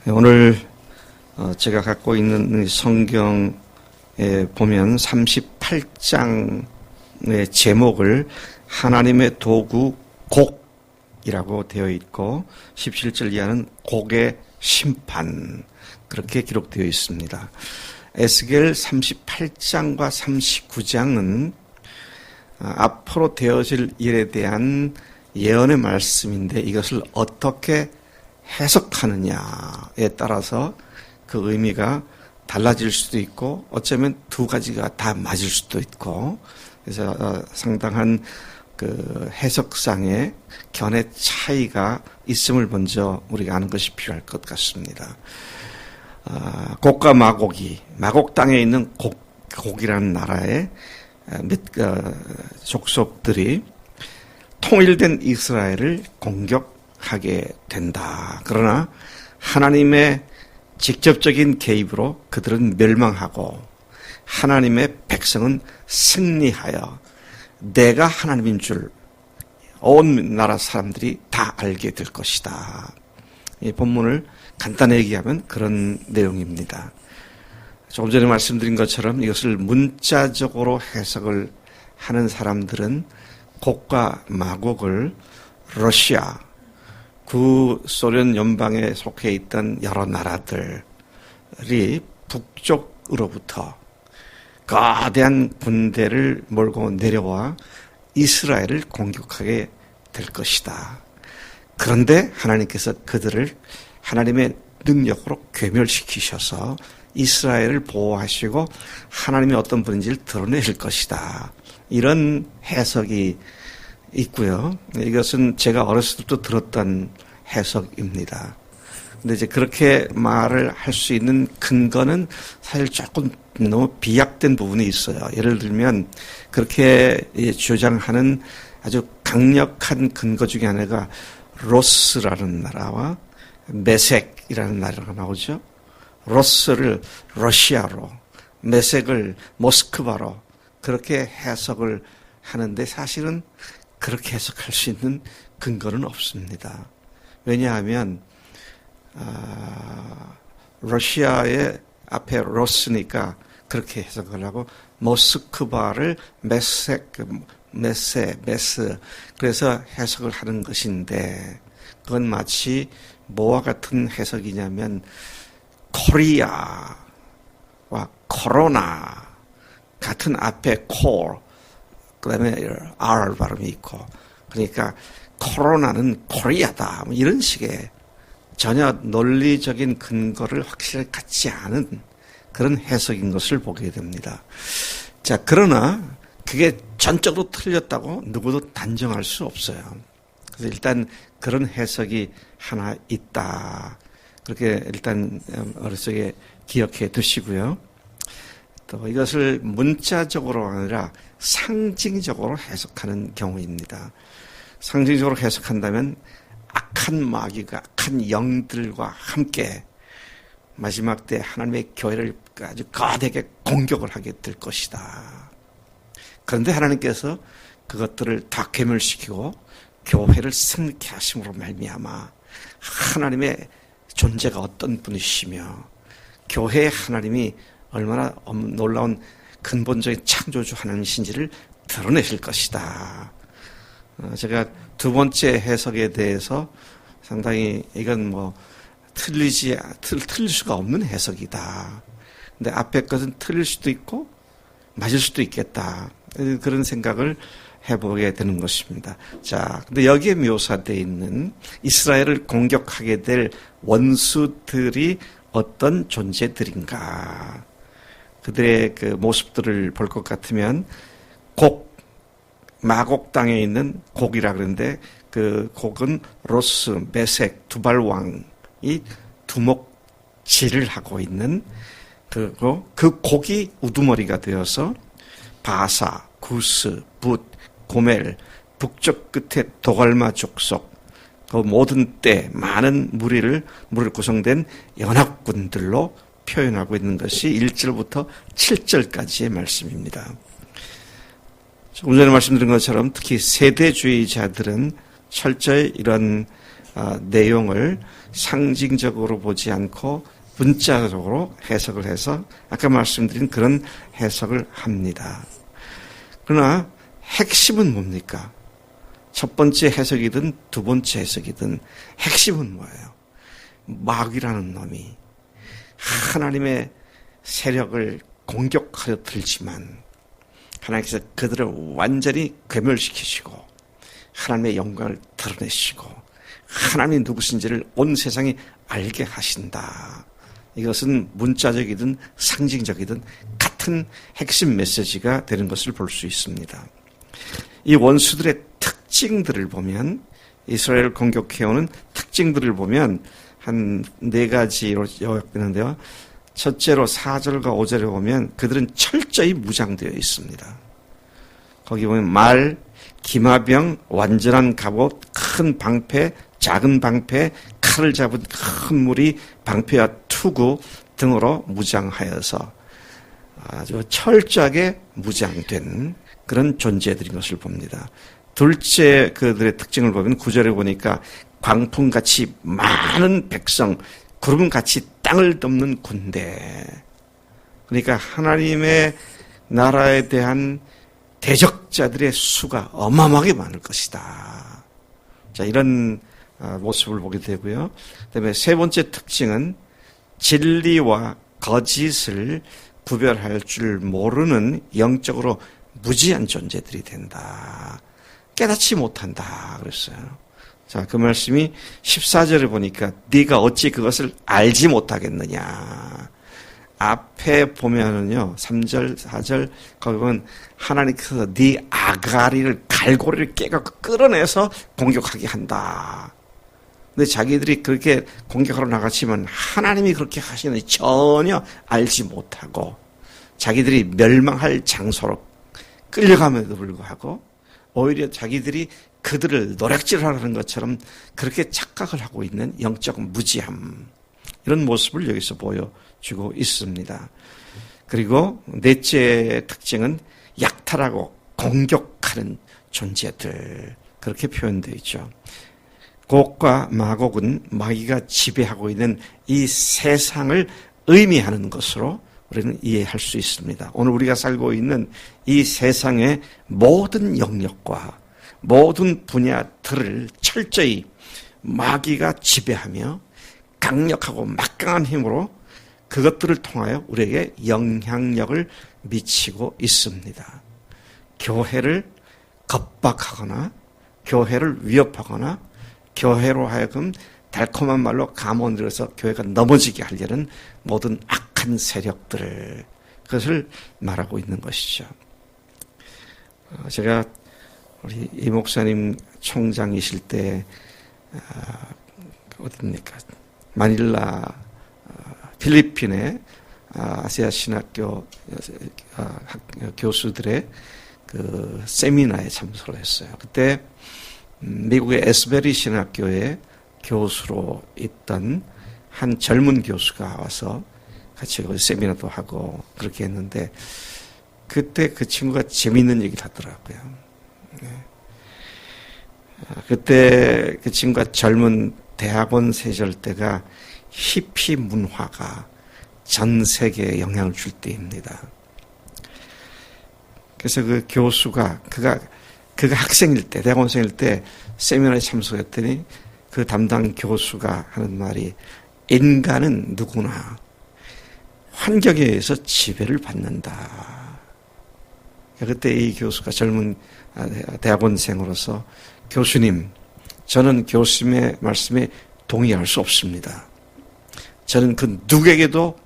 오늘 제가 갖고 있는 성경에 보면 38장의 제목을 하나님의 도구 곡이라고 되어 있고 17절 이하는 곡의 심판, 그렇게 기록되어 있습니다. 에스겔 38장과 39장은 앞으로 되어질 일에 대한 예언의 말씀인데 이것을 어떻게 해석하느냐에 따라서 그 의미가 달라질 수도 있고 어쩌면 두 가지가 다 맞을 수도 있고, 그래서 상당한 그 해석상의 견해 차이가 있음을 먼저 우리가 아는 것이 필요할 것 같습니다. 곡과 마곡이, 마곡 땅에 있는 곡이라는 나라의 몇 족속들이 통일된 이스라엘을 공격하게 된다. 그러나 하나님의 직접적인 개입으로 그들은 멸망하고 하나님의 백성은 승리하여 내가 하나님인 줄 온 나라 사람들이 다 알게 될 것이다. 이 본문을 간단히 얘기하면 그런 내용입니다. 조금 전에 말씀드린 것처럼 이것을 문자적으로 해석을 하는 사람들은 곡과 마곡을 러시아, 구소련 연방에 속해 있던 여러 나라들이 북쪽으로부터 거대한 군대를 몰고 내려와 이스라엘을 공격하게 될 것이다. 그런데 하나님께서 그들을 하나님의 능력으로 괴멸시키셔서 이스라엘을 보호하시고 하나님이 어떤 분인지를 드러내실 것이다. 이런 해석이 있고요. 이것은 제가 어렸을 때부터 들었던 해석입니다. 근데 이제 그렇게 말을 할 수 있는 근거는 사실 조금 너무 비약된 부분이 있어요. 예를 들면 그렇게 주장하는 아주 강력한 근거 중에 하나가 로스라는 나라와 메색이라는 나라가 나오죠. 로스를 러시아로, 메색을 모스크바로 그렇게 해석을 하는데 사실은 그렇게 해석할 수 있는 근거는 없습니다. 왜냐하면 러시아의 앞에 로스니까 그렇게 해석을 하고 모스크바를 메스 그래서 해석을 하는 것인데 그건 마치 뭐와 같은 해석이냐면 코리아와 코로나 같은 앞에 콜 그다음에 R 발음이 있고, 그러니까 코로나는 코리아다 뭐 이런 식의 전혀 논리적인 근거를 확실히 갖지 않은 그런 해석인 것을 보게 됩니다. 자, 그러나 그게 전적으로 틀렸다고 누구도 단정할 수 없어요. 그래서 일단 그런 해석이 하나 있다. 그렇게 일단 머릿속에 기억해 두시고요. 또 이것을 문자적으로 아니라 상징적으로 해석하는 경우입니다. 상징적으로 해석한다면 악한 마귀가 악한 영들과 함께 마지막 때 하나님의 교회를 아주 거대하게 공격을 하게 될 것이다. 그런데 하나님께서 그것들을 다 괴멸시키고 교회를 승리케 하심으로 말미암아 하나님의 존재가 어떤 분이시며 교회의 하나님이 얼마나 놀라운 근본적인 창조주 하나님이신지를 드러내실 것이다. 제가 두 번째 해석에 대해서 상당히 이건 뭐 틀릴 수가 없는 해석이다. 근데 앞에 것은 틀릴 수도 있고 맞을 수도 있겠다. 그런 생각을 해보게 되는 것입니다. 자, 근데 여기에 묘사되어 있는 이스라엘을 공격하게 될 원수들이 어떤 존재들인가? 그들의 그 모습들을 볼 것 같으면 마곡 땅에 있는 곡이라 그러는데 그 곡은 로스, 메색, 두발왕이 두목질을 하고 있는 그리고 그 곡이 우두머리가 되어서 바사, 구스, 붓, 고멜, 북쪽 끝에 도갈마 족속 그 모든 때 많은 무리를 구성된 연합군들로 표현하고 있는 것이 1절부터 7절까지의 말씀입니다. 조금 전에 말씀드린 것처럼 특히 세대주의자들은 철저히 이런 내용을 상징적으로 보지 않고 문자적으로 해석을 해서 아까 말씀드린 그런 해석을 합니다. 그러나 핵심은 뭡니까? 첫 번째 해석이든 두 번째 해석이든 핵심은 뭐예요? 마귀라는 놈이 하나님의 세력을 공격하려 들지만 하나님께서 그들을 완전히 괴멸시키시고 하나님의 영광을 드러내시고 하나님이 누구신지를 온 세상이 알게 하신다. 이것은 문자적이든 상징적이든 같은 핵심 메시지가 되는 것을 볼 수 있습니다. 이 원수들의 특징들을 보면 이스라엘을 공격해오는 특징들을 보면 한 네 가지로 요약되는데요. 첫째로 4절과 5절에 보면 그들은 철저히 무장되어 있습니다. 거기 보면 말, 기마병, 완전한 갑옷, 큰 방패, 작은 방패, 칼을 잡은 큰 무리, 방패와 투구 등으로 무장하여서 아주 철저하게 무장된 그런 존재들인 것을 봅니다. 둘째 그들의 특징을 보면 9절에 보니까 광풍같이 많은 백성, 구름같이 땅을 덮는 군대. 그러니까 하나님의 나라에 대한 대적자들의 수가 어마어마하게 많을 것이다. 자, 이런 모습을 보게 되고요. 그다음에 세 번째 특징은 진리와 거짓을 구별할 줄 모르는 영적으로 무지한 존재들이 된다. 깨닫지 못한다 그랬어요. 자, 그 말씀이 14절에 보니까 네가 어찌 그것을 알지 못하겠느냐. 앞에 보면은요, 3절, 4절 거기 보면 하나님께서 네 아가리를 갈고리를 깨갖고 끌어내서 공격하게 한다. 근데 자기들이 그렇게 공격하러 나갔지만 하나님이 그렇게 하시는지 전혀 알지 못하고 자기들이 멸망할 장소로 끌려감에도 불구하고 오히려 자기들이 그들을 노략질하는 것처럼 그렇게 착각을 하고 있는 영적 무지함, 이런 모습을 여기서 보여주고 있습니다. 그리고 넷째 특징은 약탈하고 공격하는 존재들, 그렇게 표현되어 있죠. 곡과 마곡은 마귀가 지배하고 있는 이 세상을 의미하는 것으로 우리는 이해할 수 있습니다. 오늘 우리가 살고 있는 이 세상의 모든 영역과 모든 분야들을 철저히 마귀가 지배하며 강력하고 막강한 힘으로 그것들을 통하여 우리에게 영향력을 미치고 있습니다. 교회를 겁박하거나 교회를 위협하거나 교회로 하여금 달콤한 말로 감언을 해서 교회가 넘어지게 하려는 모든 악한 세력들, 그것을 말하고 있는 것이죠. 제가 우리 이 목사님 총장이실 때 어디입니까? 마닐라 필리핀의 아시아 신학교 교수들의 그 세미나에 참석을 했어요. 그때 미국의 에스베리 신학교에 교수로 있던 한 젊은 교수가 와서 같이 세미나도 하고 그렇게 했는데 그때 그 친구가 재미있는 얘기를 하더라고요. 그때 그 친구가 젊은 대학원 시절 때가 히피 문화가 전 세계에 영향을 줄 때입니다. 그래서 그 교수가 그가 학생일 때, 대학원생일 때 세미나에 참석했더니 그 담당 교수가 하는 말이 인간은 누구나 환경에 의해서 지배를 받는다. 그때 이 교수가 젊은 대학원생으로서 교수님, 저는 교수님의 말씀에 동의할 수 없습니다. 저는 그 누구에게도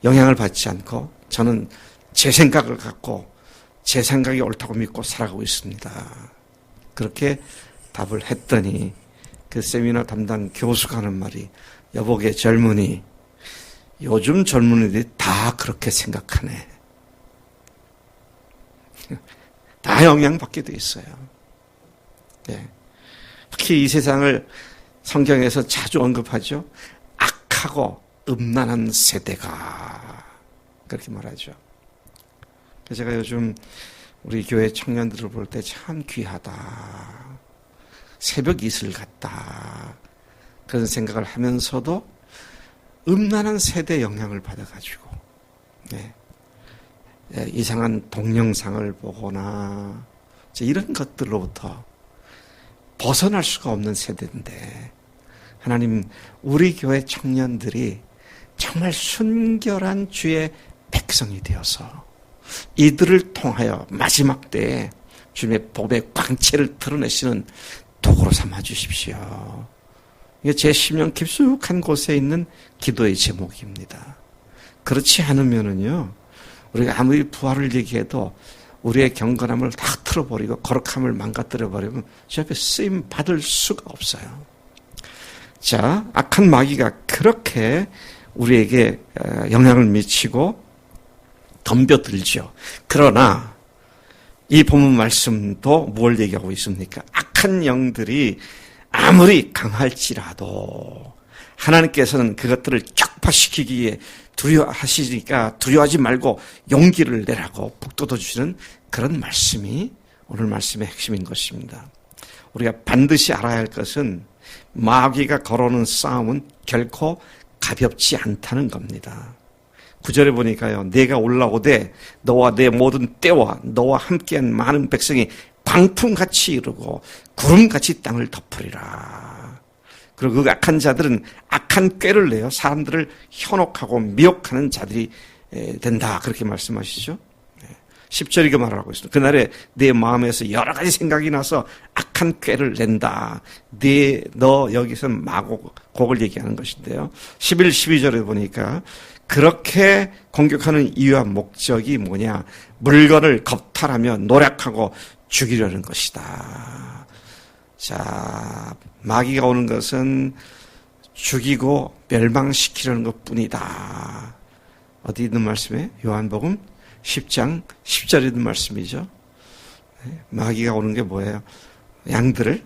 영향을 받지 않고 저는 제 생각을 갖고 제 생각이 옳다고 믿고 살아가고 있습니다. 그렇게 답을 했더니 그 세미나 담당 교수가 하는 말이 여보게 젊은이, 요즘 젊은이들이 다 그렇게 생각하네. 다 영향받게 돼 있어요. 네. 특히 이 세상을 성경에서 자주 언급하죠. 악하고 음란한 세대가, 그렇게 말하죠. 제가 요즘 우리 교회 청년들을 볼 때 참 귀하다. 새벽 이슬 같다. 그런 생각을 하면서도 음란한 세대 영향을 받아가지고 이상한 동영상을 보거나 이런 것들로부터 벗어날 수가 없는 세대인데 하나님 우리 교회 청년들이 정말 순결한 주의 백성이 되어서 이들을 통하여 마지막 때에 주님의 복의 광채를 드러내시는 도구로 삼아 주십시오. 이게 제 심령 깊숙한 곳에 있는 기도의 제목입니다. 그렇지 않으면은요, 우리가 아무리 부활을 얘기해도 우리의 경건함을 다 틀어버리고 거룩함을 망가뜨려버리면 저 앞에 쓰임 받을 수가 없어요. 자, 악한 마귀가 그렇게 우리에게 영향을 미치고 덤벼들죠. 그러나 이 본문 말씀도 뭘 얘기하고 있습니까? 악한 영들이 아무리 강할지라도 하나님께서는 그것들을 격파시키기 위해 두려워하시니까 두려워하지 말고 용기를 내라고 북돋워 주시는 그런 말씀이 오늘 말씀의 핵심인 것입니다. 우리가 반드시 알아야 할 것은 마귀가 걸어오는 싸움은 결코 가볍지 않다는 겁니다. 9절에 보니까요. 내가 올라오되 너와 내 모든 때와 너와 함께한 많은 백성이 광풍같이 이르고 구름같이 땅을 덮으리라. 그리고 그 악한 자들은 악한 꾀를 내어 사람들을 현혹하고 미혹하는 자들이 된다. 그렇게 말씀하시죠. 10절이 그 말을 하고 있습니다. 그날에 내 마음에서 여러 가지 생각이 나서 악한 꾀를 낸다. 너 여기서는 마곡을 얘기하는 것인데요. 11, 12절에 보니까 그렇게 공격하는 이유와 목적이 뭐냐. 물건을 겁탈하며 노력하고 죽이려는 것이다. 자, 마귀가 오는 것은 죽이고 멸망시키려는 것뿐이다. 어디 있는 말씀에? 요한복음 10장 10절에 있는 말씀이죠. 마귀가 오는 게 뭐예요? 양들을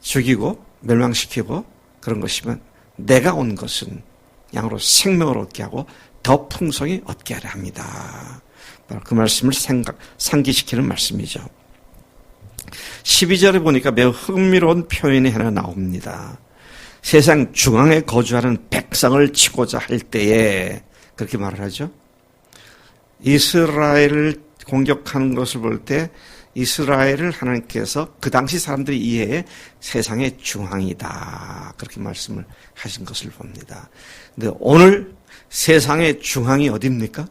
죽이고 멸망시키고 그런 것이면 내가 온 것은 양으로 생명을 얻게 하고 더 풍성히 얻게 하려 합니다. 그 말씀을 상기시키는 말씀이죠. 12절에 보니까 매우 흥미로운 표현이 하나 나옵니다. 세상 중앙에 거주하는 백성을 치고자 할 때에 그렇게 말을 하죠. 이스라엘을 공격하는 것을 볼 때 이스라엘을 하나님께서 그 당시 사람들이 이해해 세상의 중앙이다. 그렇게 말씀을 하신 것을 봅니다. 근데 오늘 세상의 중앙이 어디입니까?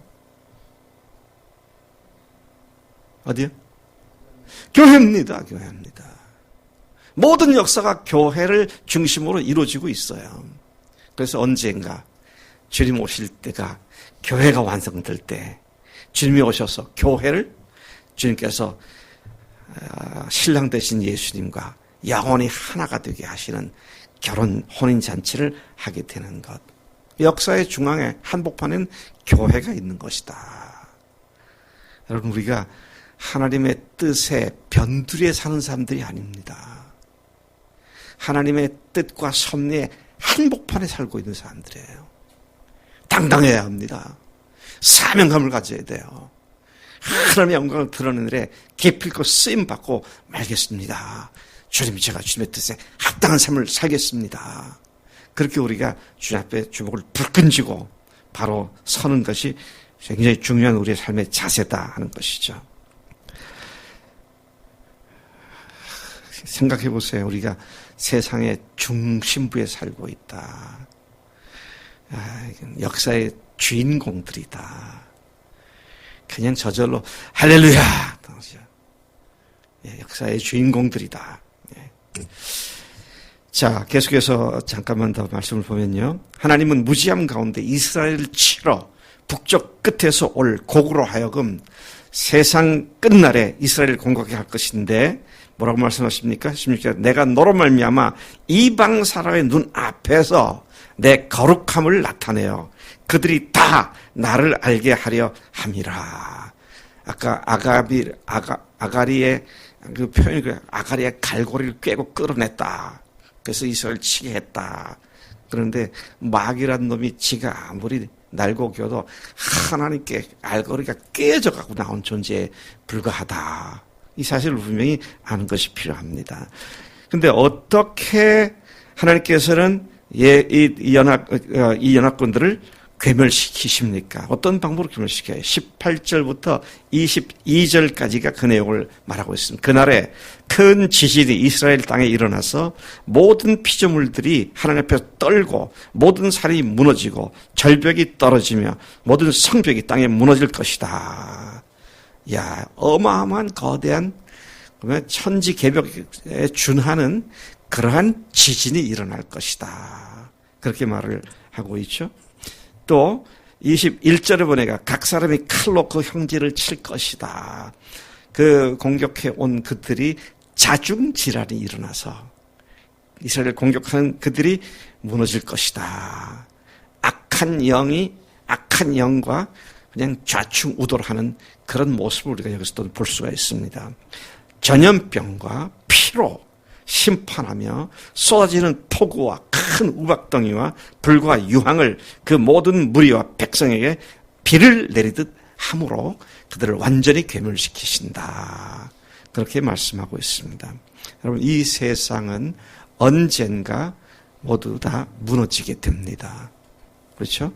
어디요? 교회입니다. 교회입니다. 모든 역사가 교회를 중심으로 이루어지고 있어요. 그래서 언젠가 주님 오실 때가 교회가 완성될 때 주님이 오셔서 교회를 주님께서 신랑 되신 예수님과 영원히 하나가 되게 하시는 결혼 혼인잔치를 하게 되는 것. 역사의 중앙에 한복판에는 교회가 있는 것이다. 여러분 우리가 하나님의 뜻에 변두리에 사는 사람들이 아닙니다. 하나님의 뜻과 섭리에 한복판에 살고 있는 사람들이에요. 당당해야 합니다. 사명감을 가져야 돼요. 하나님의 영광을 드러내는 일에 기필코 쓰임받고 말겠습니다. 주님, 제가 주님의 뜻에 합당한 삶을 살겠습니다. 그렇게 우리가 주님 앞에 주먹을 불끈 쥐고 바로 서는 것이 굉장히 중요한 우리의 삶의 자세다 하는 것이죠. 생각해 보세요. 우리가 세상의 중심부에 살고 있다. 역사의 주인공들이다. 그냥 저절로 할렐루야. 역사의 주인공들이다. 자, 계속해서 잠깐만 더 말씀을 보면요. 하나님은 무지함 가운데 이스라엘을 치러 북쪽 끝에서 올 곡으로 하여금 세상 끝날에 이스라엘을 공격해 할 것인데 뭐라고 말씀하십니까? 16절 내가 너로 말미암아 이방 사람의 눈 앞에서 내 거룩함을 나타내어 그들이 다 나를 알게 하려 함이라. 아까 아가리의 그 표현이 그래요. 아가리의 갈고리를 꿰고 끌어냈다. 그래서 이스라엘을 치게 했다. 그런데 마귀란 놈이 지가 아무리 날고 겨도 하나님께 알고리가 깨져가고 나온 존재에 불과하다. 이 사실을 분명히 아는 것이 필요합니다. 근데 어떻게 하나님께서는 이 연합군들을 괴멸시키십니까? 어떤 방법으로 괴멸시켜요? 18절부터 22절까지가 그 내용을 말하고 있습니다. 그날에 큰 지진이 이스라엘 땅에 일어나서 모든 피조물들이 하나님 앞에서 떨고 모든 산이 무너지고 절벽이 떨어지며 모든 성벽이 땅에 무너질 것이다. 야, 어마어마한 거대한 천지 개벽에 준하는 그러한 지진이 일어날 것이다. 그렇게 말을 하고 있죠. 또 21절에 보니까 각 사람이 칼로 그 형제를 칠 것이다. 그 공격해 온 그들이 자중질환이 일어나서 이스라엘을 공격하는 그들이 무너질 것이다. 악한 영과 그냥 좌충우돌하는 그런 모습을 우리가 여기서 또 볼 수가 있습니다. 전염병과 피로 심판하며 쏟아지는 폭우와 큰 우박덩이와 불과 유황을 그 모든 무리와 백성에게 비를 내리듯 함으로 그들을 완전히 괴멸시키신다. 그렇게 말씀하고 있습니다. 여러분, 이 세상은 언젠가 모두 다 무너지게 됩니다. 그렇죠?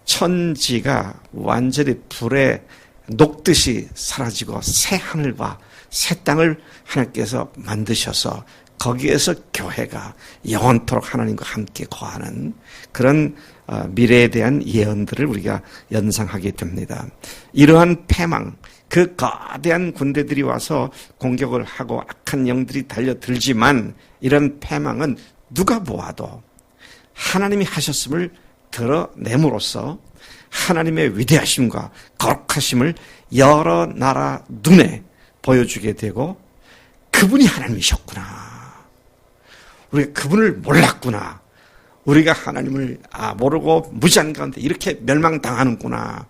천지가 완전히 불에 녹듯이 사라지고 새 하늘과 새 땅을 하나님께서 만드셔서 거기에서 교회가 영원토록 하나님과 함께 거하는 그런 미래에 대한 예언들을 우리가 연상하게 됩니다. 이러한 패망, 그 거대한 군대들이 와서 공격을 하고 악한 영들이 달려들지만 이런 패망은 누가 보아도 하나님이 하셨음을 드러냄으로써 하나님의 위대하심과 거룩하심을 여러 나라 눈에 보여주게 되고 그분이 하나님이셨구나. 우리가 그분을 몰랐구나. 우리가 하나님을 모르고 무지한 가운데 이렇게 멸망당하는구나.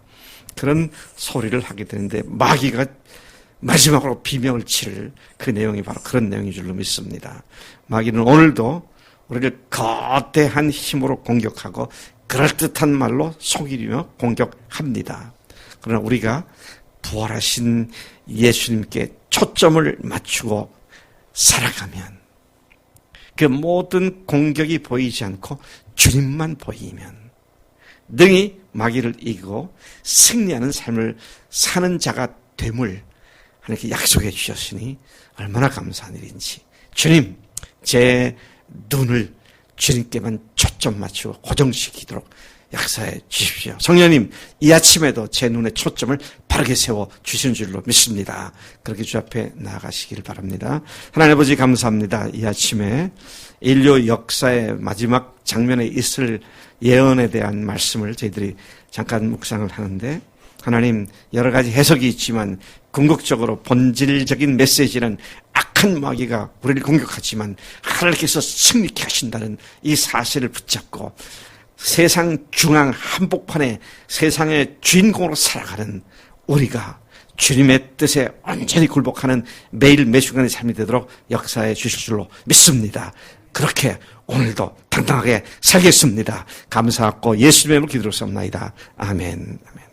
그런 소리를 하게 되는데 마귀가 마지막으로 비명을 치를 그 내용이 바로 그런 내용인 줄로 믿습니다. 마귀는 오늘도 우리를 거대한 힘으로 공격하고 그럴듯한 말로 속이며 공격합니다. 그러나 우리가 부활하신 예수님께 초점을 맞추고 살아가면 그 모든 공격이 보이지 않고 주님만 보이면 능히 마귀를 이기고 승리하는 삶을 사는 자가 됨을 하나님께 약속해 주셨으니 얼마나 감사한 일인지. 주님, 제 눈을 주님께만 초점 맞추고 고정시키도록 역사해 주십시오. 성령님, 이 아침에도 제 눈에 초점을 바르게 세워 주시는 줄로 믿습니다. 그렇게 주 앞에 나아가시기를 바랍니다. 하나님 아버지 감사합니다. 이 아침에 인류 역사의 마지막 장면에 있을 예언에 대한 말씀을 저희들이 잠깐 묵상을 하는데 하나님, 여러 가지 해석이 있지만 궁극적으로 본질적인 메시지는 악한 마귀가 우리를 공격하지만 하나님께서 승리케 하신다는 이 사실을 붙잡고 세상 중앙 한복판에 세상의 주인공으로 살아가는 우리가 주님의 뜻에 온전히 굴복하는 매일 매순간의 삶이 되도록 역사해 주실 줄로 믿습니다. 그렇게 오늘도 당당하게 살겠습니다. 감사하고 예수님의 이름으로 기도했사옵나이다. 아멘. 아멘.